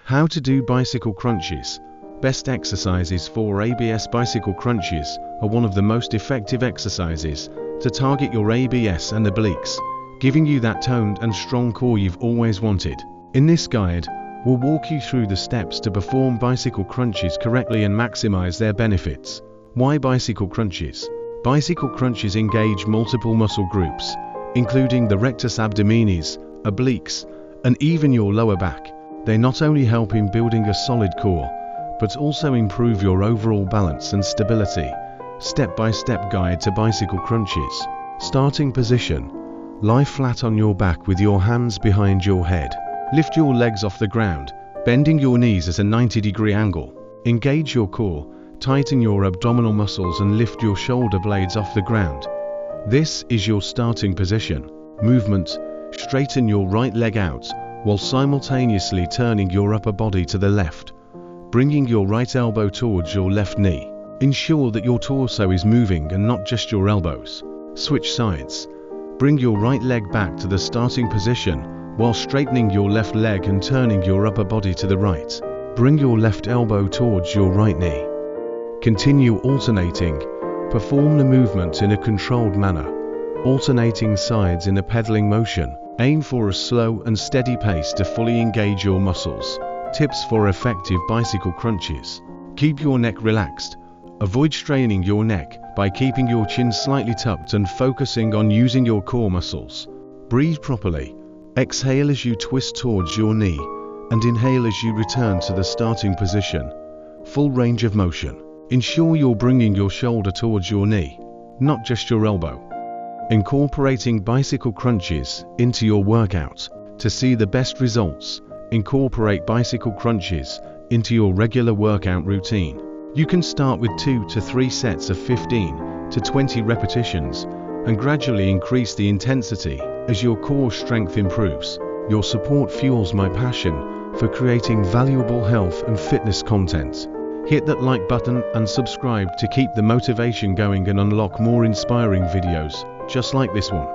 How to do bicycle crunches. Best exercises for ABS. Bicycle crunches are one of the most effective exercises to target your ABS and obliques, giving you that toned and strong core you've always wanted. In this guide, we'll walk you through the steps to perform bicycle crunches correctly and maximize their benefits. Why bicycle crunches? Bicycle crunches engage multiple muscle groups, including the rectus abdominis, obliques, and even your lower back. They not only help in building a solid core, but also improve your overall balance and stability. Step-by-step guide to bicycle crunches. Starting position. Lie flat on your back with your hands behind your head. Lift your legs off the ground, bending your knees at a 90-degree angle. Engage your core, tighten your abdominal muscles and lift your shoulder blades off the ground. This is your starting position. Movement. Straighten your right leg out, while simultaneously turning your upper body to the left, bringing your right elbow towards your left knee. Ensure that your torso is moving and not just your elbows. Switch sides. Bring your right leg back to the starting position while straightening your left leg and turning your upper body to the right. Bring your left elbow towards your right knee. Continue alternating. Perform the movement in a controlled manner, alternating sides in a pedaling motion. Aim for a slow and steady pace to fully engage your muscles. Tips for effective bicycle crunches. Keep your neck relaxed. Avoid straining your neck by keeping your chin slightly tucked and focusing on using your core muscles. Breathe properly. Exhale as you twist towards your knee, and inhale as you return to the starting position. Full range of motion. Ensure you're bringing your shoulder towards your knee, not just your elbow. Incorporating bicycle crunches into your workout. To see the best results, incorporate bicycle crunches into your regular workout routine. You can start with 2 to 3 sets of 15 to 20 repetitions and gradually increase the intensity as your core strength improves. Your support fuels my passion for creating valuable health and fitness content. Hit that like button and subscribe to keep the motivation going and unlock more inspiring videos just like this one.